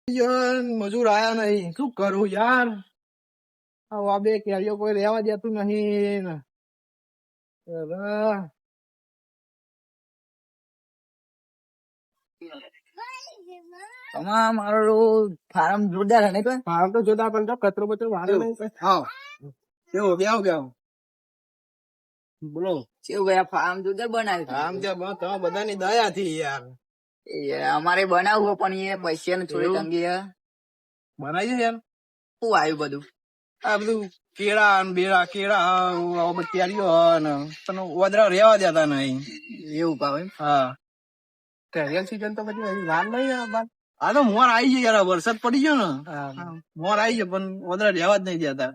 મજૂર આયા નહીં, શું કરું યાર? આ બે કેરીઓ કોઈ રહેવા દેતું નહીં ને. અરે, મારું ફાર્મ જોરદાર હે ને ફાર્મ તો જોતા પણ તો કચરો બચરો વાળે નહીં. હા, કેવું બેહો બેહો. બોલો. કેવું ગયા ફાર્મ જોરદાર બનાવ્યું ફાર્મ ત્યાં તમે બધાની દયાથી યાર અમારે બનાવવું પણ એ પૈસા ને થોડી એવું? તંગી હે. બનાવી છે યાર. શું આવ્યું બધું? આ બધું કેળા ને બેરા કેળા હા બધી કેરીઓ હા ને પણ ઓદરા રહેવા દેતા નહીં. એવું ભાવ એમ? હા, કેરીયલ સીઝન તો પછી હજી વાર નહીં યાર બાર. આ તો મોર આવી ગયો યાર, વરસાદ પડી ગયો ને મોર આવી ગયો પણ ઓદરા રહેવા જ નહીં દેતા.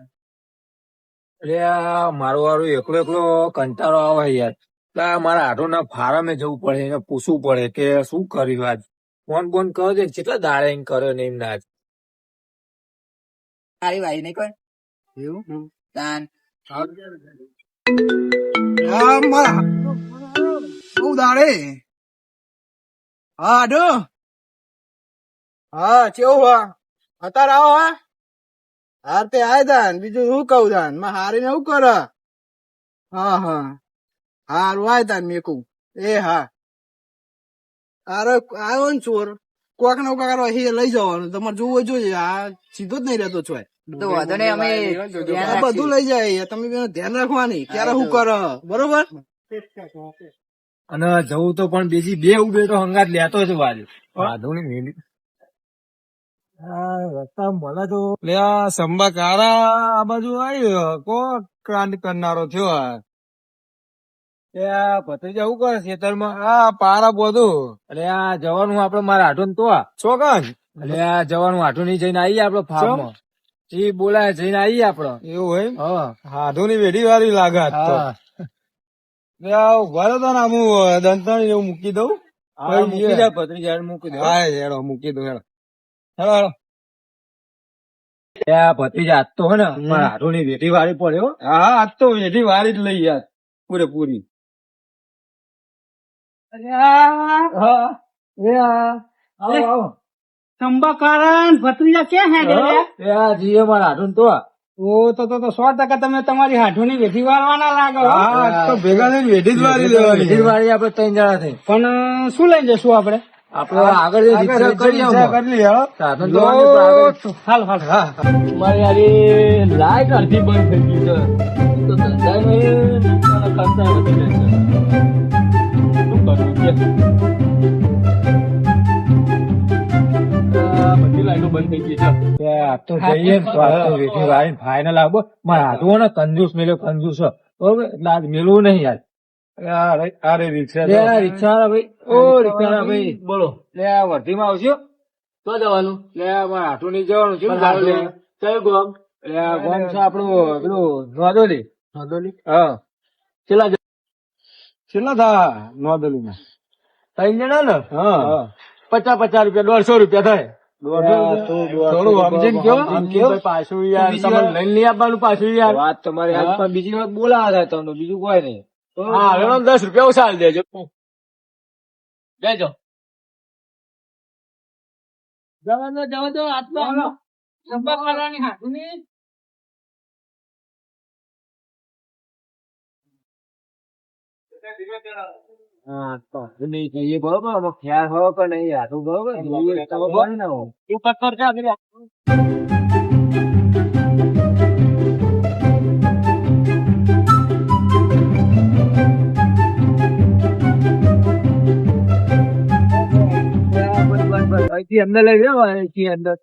અરે મારું વારું એકલો એકલો કંટાળો આવે યાર. મારા આટો ના ફાર્મે જવું પડે, એને પૂછવું પડે કે શું કર્યું આજ. ફોન કરો છે કેટલા દાડે એમ કર્યો ને એમ ના આજ. તારી વાઈ નહીં કોઈ એવું તાન હા મારા બહુ દાડે. હા ડો હા કેવું હા અત્યારે આવો હા હાર તે આય દાન બીજું શું કહું દાન માં હારીને શું કર. હા હા હારું આય દાન મેકું એ હા અરે આવ્યો ને ચોર કોક ને કોક અહીં લઈ જવાનું તમારે જોવું જોઈએ. આ સીધો જ નહીં રહેતો છો. તો વાંધો નહીં, અમે ધ્યાન આ બધું લઈ જાય તમે ધ્યાન રાખવાની ક્યારે શું કર બરોબર. અને જવું તો પણ બીજી બે ઉભે તો હંગાત લેતો જ વાજુ વાંધો નહીં. રસ્તા મને તો લે સંબા કારા આ બાજુ આવ્યો કો કાંડ કરનારો થયો. ભત્રીજા શું કરે ખેતરમાં? આ પારા બધું. એટલે આ જવાનું આપડે મારા હાટો ને તો ચોકન એટલે આ જવાનું હાટો ની જઈને આવીએ આપડે ફાર્મમાં. એ બોલાય જઈને આવીએ આપડે. એવું હોય હાથો ની વેઢી વાળી લાગે. ભલે તો ને હું દંતાણી એવું મૂકી દઉં. મૂકી દે ભત્રીજા મૂકી દઉં. હા હેડો મૂકી દઉં હેડો હેડો હેડો. ભત્રીજા આજ તો હે ને મારા હાથો ની વેઢી વાળી પડ્યો. હા આજ તો વેઢી વાળી જ લઈ યાર પૂરેપૂરી. ભત્રીજા ક્યાં જીએ મારા હાથો તો 100% તમે તમારી હાથોની વેઠી વાળવાના લાગો. તો ભેગા થઈને વેઢી જ વાળી લેવાની. વેઢી વાળી આપડે 3 જણા થઈ. પણ શું લઈ જશું આપડે? આપડે આગળ રિક્ષા કરી હાલ હાલ હા મારી યાર લાઈટ અડધી બંધ થઈ ગઈ છે તો ધંધા નહીં ખર્ચા વધી જાય છે. શું કરવું કે બધી લાઈટો બંધ થઈ ગઈ છે. તો જઈએ વેઠી વાળી ફાઈનલ આવો. મારા હાથું ને કંજૂસ મેલ્યો કંજૂસ બરોબર એટલે આજ મેળવું નહીં યાર. અરે રિક્ષા ભાઈ ઓ રિક્ષા ભાઈ બોલો લે વર્ધી માં આવશો તો જવાનું લે મારા હાથું નહીં જવાનું છે. કયું ગોમ? એટલે ગોમ છે આપણું પેલું નોંધોલી. નોંધોલી હા કેટલા થા નોંધોલી માં 3 જણા ને? હા 50 રૂપિયા 150 રૂપિયા થાય. થોડું સમજીને કયો પાછું યાર તમે લઈને લઈ આપવાનું પાછું યાર. વાત તમારી હાથ પર બીજી વાત બોલાવા થાય તમને બીજું કોઈ નહીં. હા 10 રૂપિયા ઓછા દેજો દેજો. જવા દો આટલો સંપર્ક કરવાની હાથની હા તો નહીં જોઈએ બરોબર ખ્યાલ હોય કે નહીં હાથું બરોબર ને અહીંથી અંદર લઈ જાઓ અહીંથી અંદર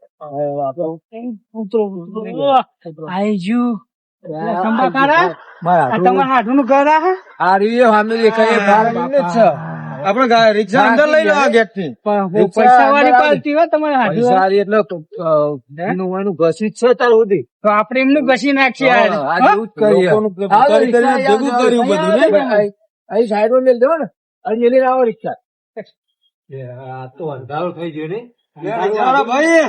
તમારા હાથનું ઘર આ આપડે રિક્ષા અંદર લઈ લેવા ગેટ થી પૈસા વાળી પાલતી હોય તમારા હાથું. સારી એટલે એનું ઘસી છે તાર સુધી તો આપડે એમનું ઘસી નાખીએ. ભેગું કર્યું બધું અહીં સાઈડ માં મેળ દો ને અહીં મેલી આવો રિક્ષા. તો અંધારો થઈ ગયો ને ભાઈ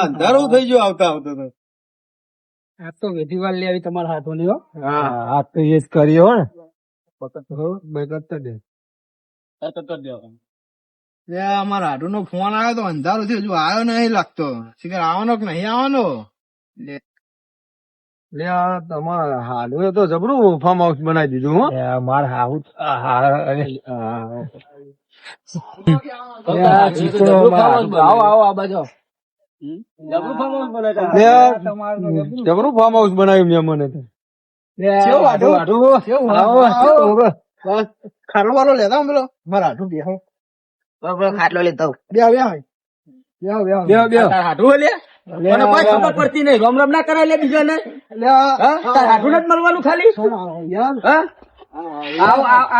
અંધારું થઈ ગયું આવતા આવતા તો આ તો વિધિવાર લેવી તમારા હાથોની હો. હા આ તો એ જ કર્યો હો ને અમારા હાડુ નો ફોન આવ્યો તો અંધારું થયું, હજુ આવ્યો નહીં લાગતો. શીખર આવવાનો કે નહીં આવવાનો? લે આ તમારા હાડુએ તો જબરું ફાર્મ હાઉસ બનાવી દીધું હો. મારા હાઉસ જબરું ફાર્મ હાઉસ બનાવ્યું મેં મને તો. કેવું હાડુ? બસ ખાટલો વાળો લેતા પેલો મારા હાડુ બેહો. ખાટલો લેતો બેહો હાથું લે મને કોઈ ખબર પડતી નહીં. રમ રમ ના કરાય લે બીજા ને. હાથું નથી મળવાનું ખાલી. હા?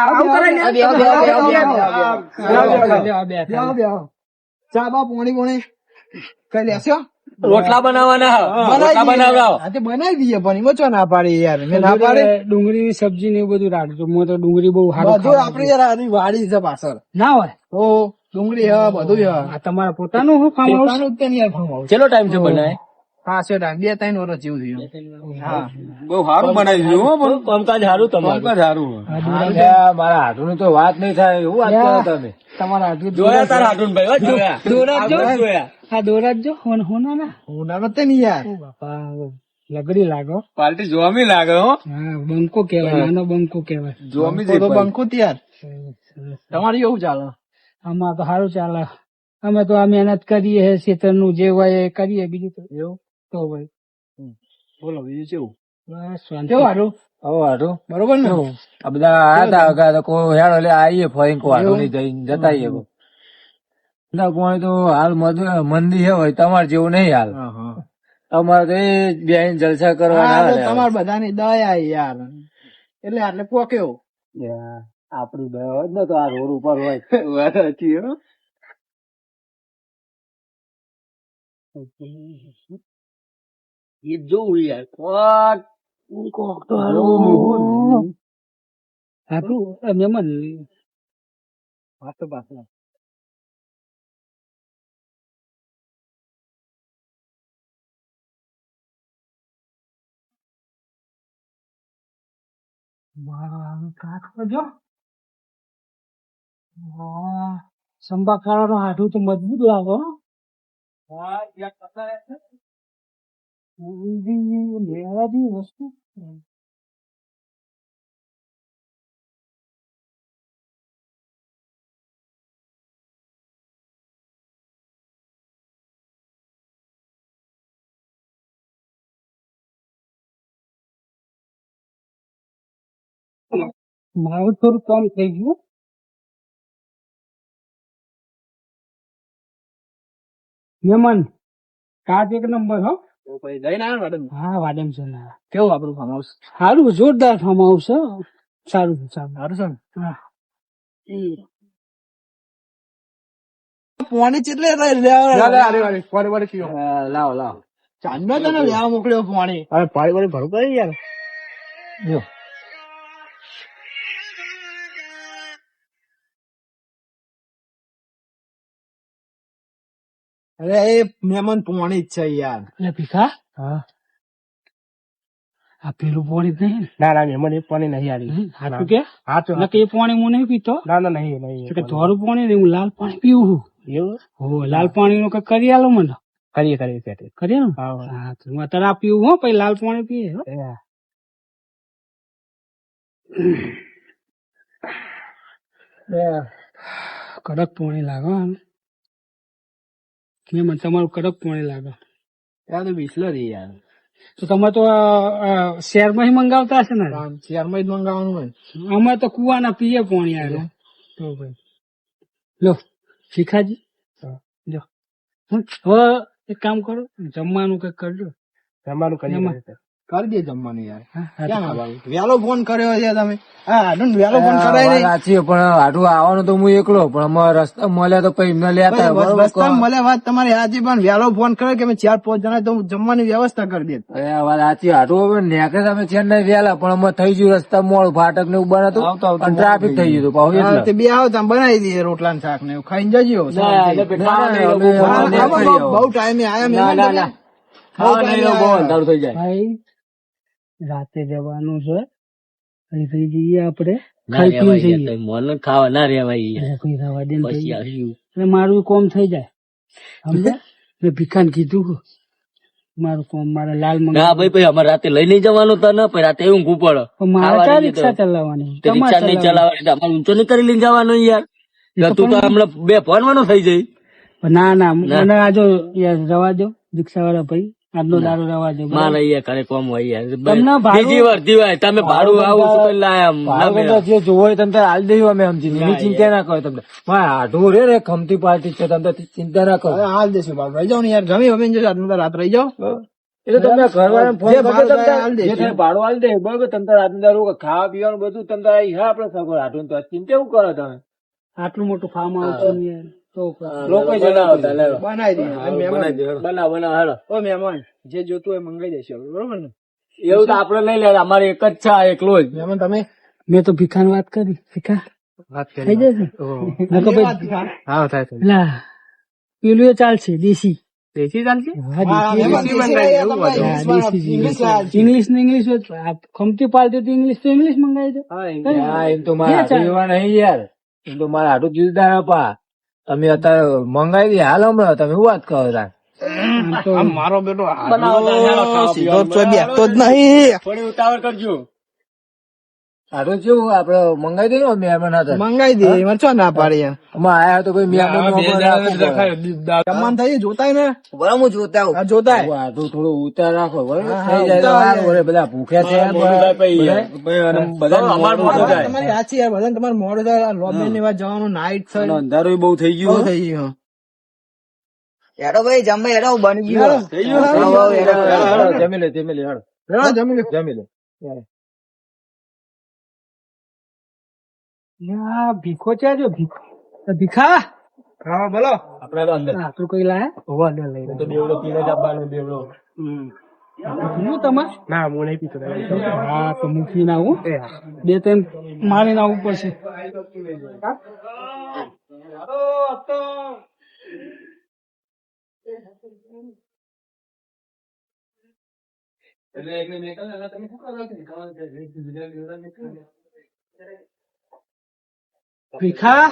આવું કરાય લે. ચા બા પોણી કઈ લેશો? રોટલા બનાવવાના. બનાવી દઈએ પણ એમાં ચો ના પાડી યાર. મેં ના પાડી. ડુંગળી ની સબ્જી ને એવું બધું રાખજો. હું તો ડુંગળી બહુ બધું આપડે યાર આની વાડી છે પાછળ. ના હોય તો ડુંગળી હ બધું હ. આ તમારા પોતાનું ફાર્મ હાઉસ. પોતાનું જ તે ને યાર ફાર્મ હાઉસ. ચેલો ટાઈમ છે બનાય. હા છે ટાઈમ 2-3 વર્ષ જેવું થયું. હા બહુ સારું બનાવી દીધું હો. પણ કામકાજ સારું તમારું. કામકાજ સારું મારા હાથું ની તો વાત નહીં થાય એવું વાત કરો તમે. તમારા હાથું જોયા તારા હાથું ભાઈ દોરા હા દોરા જો હોના ના ઉનાળો તે નહીં યાર. બાપા લગડી લાગો. પાર્ટી જોમી લાગે હો. હા બંકો કેવાય. નાનો બંકો કેવાય. જોમી તો બંકુ યાર. તમારી એવું ચાલે? આમાં તો સારું ચાલે. અમે તો આ મહેનત કરીએ ખેતર નું જે હોય એ કરીએ. બીજું તો એવું તો ભાઈ બોલો બીજું કેવું? બસ શાંતિ. કેવું હારું? હવે હારું બરોબર ને? આ બધા આયા હતા તો કોઈ હેડો લે આવીએ ફરી કોઈ હારું નહીં જઈને જતા આવીએ. ના કોઈ તો હાલ મંદી છે હોય તમારે જેવું નહીં હાલ. અમારે તો એ બેન જલસા કરવાના. તમારે બધાની દયા યાર એટલે આટલે પોક્યો. આપડી દયા હોય ને તો આ રોડ ઉપર હોય. ગીત જોવું યાર. કોક તો હારું. મહેમાન સંભા ખાવાનો હાથું તો મજબૂત લાગો. વસ્તુ મારું થોડું કામ થઈ ગયું. મહેમાન કાચ એક નંબર હો. હા વાડમ છે ને. કેવું આપણું ફાર્મ હાઉસ? સારું જોરદાર ફાર્મ હાઉસ છે. સારું સારું છે ને? હા પોણી ચેટલે લાવો લાવો. ચાંદનો તને લેવા મોકલ્યો પોણી. હવે પાણી વાળી ભરું કરી યાર. અરે એ મહેમાન પોણી જ છે યાર. એટલે ભીખા આ પેલું પાણી જ નહીં. ના મહેમાન એ પોણી નહીં યાર. હાચું કે નકે એ પાણી હું નહીં પીતો. ના નહીં કે ધોરું પાણી નહીં હું લાલ પાણી પીવું છું. એવું? હો લાલ પાણી નું કઈ કરી આલો મને. કરીએ કરી આલો. હા તો હું અત્યારે આ પીવું હો પછી લાલ પાણી પીએ હો. કડક પાણી લાગે. મેં તમારું કડક પાણી લાગે. યાર તો બિસ્લરી યાર. તો તમે તો શહેરમાં જ મંગાવતા હશે ને? શહેરમાં જ મંગાવવાનું હોય. અમે તો કુવાના પીએ પાણી આવે. તો ભાઈ લો શીખાજી લો. હવે એક કામ કરો જમવાનું કઈક કરજો. જમવાનું કરી દે જમવાનું યાર. વહેલો ફોન કર્યો છે તમે? હા વહેલો ફોન કરાય નહીં. સાચી પણ હાટું આવવાનું તો હું એકલો પણ અમારે રસ્તા મળ્યા તો પછી એમને લેતા રસ્તા મળે વાત તમારી સાચી પણ વહેલો ફોન કર્યો કે 4-5 જણા તો જમવાની વ્યવસ્થા કરી દે. વાત સાચી હાટું હવે નેકળે તમે ચેન્નાઈ વહેલા પણ અમે થઈ ગયું રસ્તા મોડું ફાટક ને એવું બને ટ્રાફિક થઈ ગયું હતું. બે આવો તમે બનાવી દઈએ રોટલા ને શાક ને એવું ખાઈને જજો. બહુ ટાઈમે આયા બહુ અંધારું થઈ જાય. ભાઈ રાતે જવાનું છે અહીં થઈ જઈએ આપણે ના ખાઈ પીને રેવાય જઈએ. યાર, મને ખાવા ના રેવાય યાર. એટલે કોઈ રવા દે ને થઈ પછી જાય. આવ્યું. એટલે મારું કોમ થઈ જાય સમજ્યા? મેં ભીખાને કીધું મારું કોમ મારા લાલ ના મંગા ભાઈ ભાઈ અમારે રાતે લઈ નહીં જવાનું તો ના, પછી રાતે એવું ઊંઘવું પડે. પણ મારે ખાવાની ક્યાં તો- રિક્ષા ચલાવવાની તે રિક્ષા નહીં ચલાવવાની તો અમારે ઊંચો નહીં કરી લઈને જવાનું યાર. તો તું તો હમણાં બે ફોનવાનું થઈ જાય. ના ના મને આજો યાર રવા દો રિક્ષા વાળા ભાઈ આજનો દારૂ રવા દો બરાબર? મારે યાર ઘરે કોમ હોય યાર. તમને ભાડું- બીજી વર્ધી હોય તમે ભાડું આવું શું કરી લાયા? ભાડું તો જે જોવો હોય તમે હાલ દઈએ અમે સમજી એની ચિંતા ના કરો તમને મારે આઢું રે ને ખમતી પાર્ટી છે તમે તો ચિંતા ના કરો હવે હાલ દેશું બાપ રહી જાઓ ને યાર ગમી હવે જો આજનું તો રાત રહી જાઓ એટલે તમે ઘરવાળાને ફોન જે કરજો, ભાડું તમે થાય હાલ જે દેશું. થાય ભાડું હાલ દે બરોબર. તમે તાર રાતનું દારૂ ખાવા પીવાનું બધું તમે તાર અહીં હા આપણે સગવડ આઢું તો ચિંતા એવું કરો તમે આટલું મોટું ફાર્મ હાઉસ છે ને યાર તો લોકો જણાવતા લેવો બનાવી દઈએ હાલ મહેમાન. બનાવ હેડો ઓ મહેમાન જે જોતું હોય મંગાઈ દેશું આપણે, બરોબર ને એવું તો આપડે લઈ લે અમારે એક જ છે આ એકલો જ મહેમાન તમે મેં તો ભીખાની વાત કરી ભીખા વાત થઈ જશે નકર પછી હા થાય લા પેલું એ ચાલશે દેશી દેશી ચાલશે હા, દેશી ઇંગ્લિશ ને ઇંગ્લિશ ખમતી પાલતી તો ઇંગ્લિશ મંગાવી દો હા એમ તો મારા હાટુ એવા નહીં યાર એમ તો મારા હાટુ જીવતા ના પા તમે અત્યારે મંગાવી દે હાલ હમણાં તમે શું વાત કરો તાર મારો બેટો બનાવો સીધો તો બેઠતો જ નહીં થોડી ઉતાવળ કરજો હાટુ કેવું આપડે મંગાવી દઈએ મહેમાન હતા મંગાઈ દે એમાં ચો ના પાડી યાર અમારે આયા તો કોઈ મહેમાન જમવાનું થઈ જોતાય ને બરાબર હું જોતા આવું. આ જોતાય હાટુ થોડું ઉતાર રાખો બરાબર હા, થઈ જાય તો ઉતાર સારું. વળી બધા ભૂખ્યા છે બધા તમારી સાચી યાર બધા તમારે મોડું થાય લોબી ની વાત જવાનું નાઈટ છે અંધારું બહુ થઈ બહુ ગયું થઈ ગયું હેડો ભાઈ જમવા હેડો બની ગયું. થઈ ગયું હા, હા, હેડો. જમી લે હેડો રેડો જમી લો. જમી લે યા ભીખો છે જો ભીખો તો ભીખા હા બોલો આપડે તો અંદર તું કઈ લાયા તો બેવડો પીને જ આપવાનો બેવડો પીવું તમારે ના હું નહીં પીતો હા તો મૂકી ના આવું બે ત્રણ મારીને આવવું પડશે ભીખા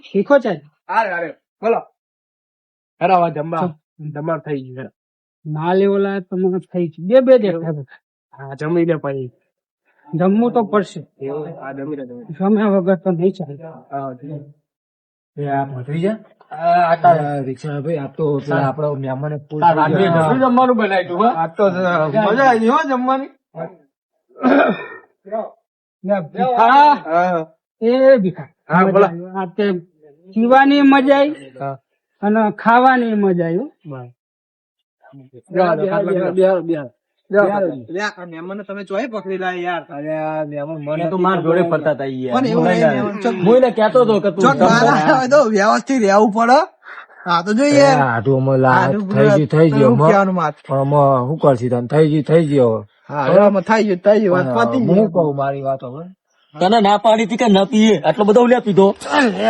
ભીખો છે બોલો હેડો હવે જમવા જમવા થઈ ગયું ના લેવો લાયક તમારે થઈ છે બે દેખાય હા જમી લે પછી જમવું તો પડશે હા જમી લે જમ્યા વગર તો નહીં ચાલે રિક્ષા ભાઈ આપ તો આપડે મહેમાન જમવાનું બનાવ્યું આ તો મજા આવી હો જમવાની ભીખા હા એ ભીખા હા, બોલો. આ તે પીવાની મજા આવી અને ખાવાની મજા આવી હો. મહેમાન તમે ચોય પકડી લાય યાર અરે આ મહેમાન મને તો માર જોડે ફરતા હતા ઈ યાર. પણ એવું નહીં, મહેમાન. ચોક- હું એને કહેતો હતો કે તું ચોક બહાર આવે તો વ્યવસ્થિત રહેવું પડે હા તો જોઈએ અરે હાડું અમે લા- થઈ ગયું શું કહેવાનું માત પણ અમે શું કરશું તને થઈ ગયું હા હવે આમાં થઈ ગયું વાત પતી હું ગઈ. કહું મારી વાત હવે તને ના પાડી હતી કે ન પીએ આટલો બધો લે પીધો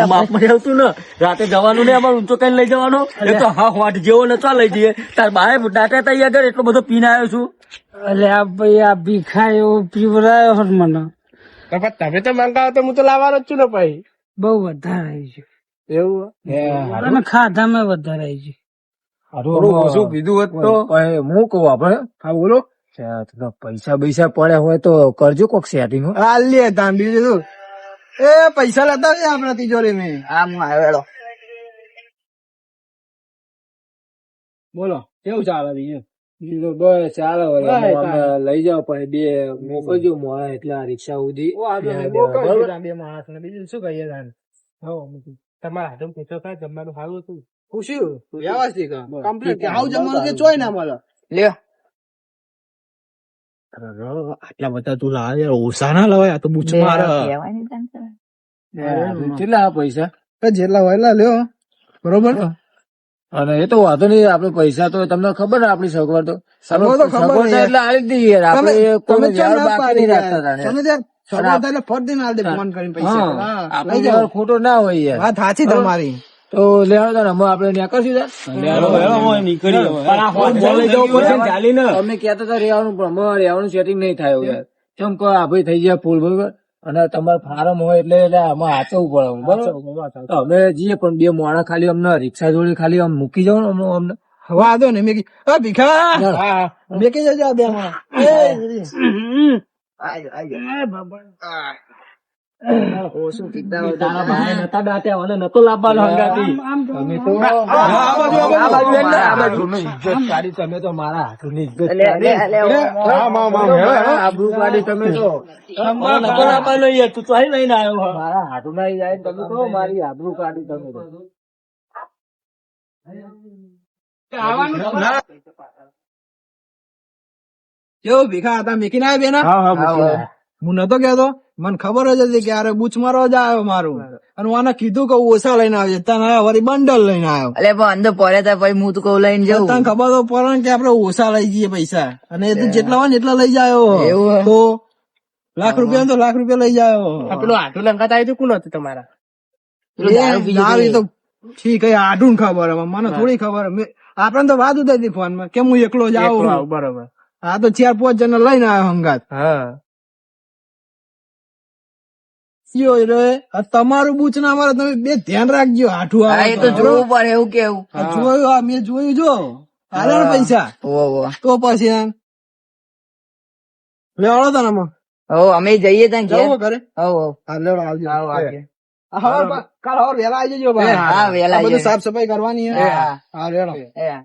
માપમાં આવતું ને રાતે જવાનું ને અમારે ઊંચો કઈ લઈ જવાનો એ તો હા વાટ જેવો ને ચા લઈ જઈએ તાર બાએ ડાટા તૈયાર કરે એટલો બધો પીને આવ્યો છું. એટલે આ ભાઈ આ ભીખા એવો પીવરાયો હોત મને તમે તો મંગાવો તો હું તો લાવવાનો જ છું ને ભાઈ બહુ વધારે આવી છે એવું અને ખાધામાં વધારે આવી છે થોડું ઓછું પીધું હોત તો હું કહું આપડે હા બોલો પૈસા પૈસા પડ્યા હોય તો કરજો કોક સેટિંગ હાલ લે તાન બીજું શું એ પૈસા લેતા હોય આપડા તિજોરી મેં હા હું આવ્યો હેડો. બોલો કેવું ચાલે બીજું બસ ચાલો બસ, અમે લઈ જાઓ પછી બે મોકલજો મોડા એટલે આ રિક્ષા સુધી બે માણસ ને બીજું શું કહીએ તાન તમારા હાથમાં પૈસો થાય જમવાનું સારું હતું ખુશી વ્યવસ્થિત કમ્પ્લીટ આવું જમવાનું કે ચોય ના મળે લ્યો આટલા બધા તું લાવે ઓછા ના લવાય આ તો બુચ મારે કહેવાય નહીં તને તો. કેટલા પૈસા જેટલા હોય એટલા લ્યો બરોબર અને એ તો વાંધો નહીં આપડે પૈસા તો તમને ખબર ને આપડી સગવડ તો સગવડ તો ખબર સગવડ છે. એટલે આલી જ દઈએ યાર. તમે આપણે તમે કોઈ ચો વ્યવહાર ના બાકી પાડી નહીં રાખતા યાર. તાણે. તમે ત્યાં સગવડ થાય એટલે ફટ દઈને આલ દે ફોન કરીને પૈસા હા. હા, આપણો લઈ જાઓ. વ્યવહાર ખોટો ના હોય યાર વાત સાચી તમારી તો લેવા તાર અમે આપડે ત્યાં કરશું તાર. પણ આ હોટ બોલ લઈ જવું પડશે ને ચાલીને. અમે કહેતા હતા રહેવાનું પણ અમારે રહેવાનું સેટિંગ નહીં થાય યાર. કેમ કહો આ ભાઈ થઈ જાય ફૂલ બરોબર અને તમારે ફાર્મ હોય એટલે આમાં હાચવવું પડે બરોબર. તો અમે જઈએ પણ બે મોણા ખાલી અમને રિક્ષા જોડે ખાલી આમ મૂકી જાવ ને અમને વાંધો ને મેં કીધું ભીખા મેકી જજો આ બે માં તારા ભાઈ નતા દાટ્યા અને નતો લાવવાનો હંગાથી. તમે તો આ બાજુ એટલે આ બાજુ. તમે ઇજ્જત કાઢી તમે તો મારા હાથની ઇજ્જત લે, લે, લે, આબરૂ કાઢી તમે તો નતો લાવવાનો યાર, તું તો અહીં લઈને આવ્યો હો. મારા હાથું ના જાય ને તમે તો મારી આબરૂ કાઢી તમે તો. કેવું ભીખા હતા મેકીને આવ્યા બેના હું નતો કેતો મને ખબર જ હતી કે અરે બૂચ મારવા જ આવ્યો મારું અને હું આને કીધું કે ઓછા લઈને આવજે તને વળી બંડલ લઈને આવ્યો અલે પણ અંદર પડે તો પછી હું તો કહું લઈને તને જવું. ખબર તો પડે ને કે આપડે ઓછા લઈ જઈએ પૈસા અને એ તો જેટલા હોય ને એટલા લઈ જાયો એવું હે? તો લાખ રૂપિયા તો લાખ રૂપિયા લઈ જાયો પેલું આટલું લંકાત આવ્યું કોણ હતું તમારા? પેલું દારૂ પી જતું એ તો ઠીક હે આઢું ખબર હવે મને થોડી ખબર આપણને તો વાત ઉતારી હતી ફોન માં કે હું એકલો જ આવું બરોબર. હા તો 4-5 જણા લઈને આવ્યો હંગાત હા યો રે આ તમારું બૂચ ના મારે તમે બે ધ્યાન રાખજો હાઠું હા, આવે એ તો જોવું પડે એવું કેવું. આ જોયું આ મેં જોયું જો હાલે ને પૈસા ઓહો. તો પછી એમ લેવાડો તને આમાં હો, અમે જઈએ ત્યાં ઘેર. જવું ઘરે હો, હો. હા લેવડો આવજો આવજે. આ હવાર કાલ હવાર વહેલા આવી જજો ભાઈ હા, વહેલા આ બધું આવીએ. સાફ સફાઈ કરવાની હે હા. હા લેવડો એ હા.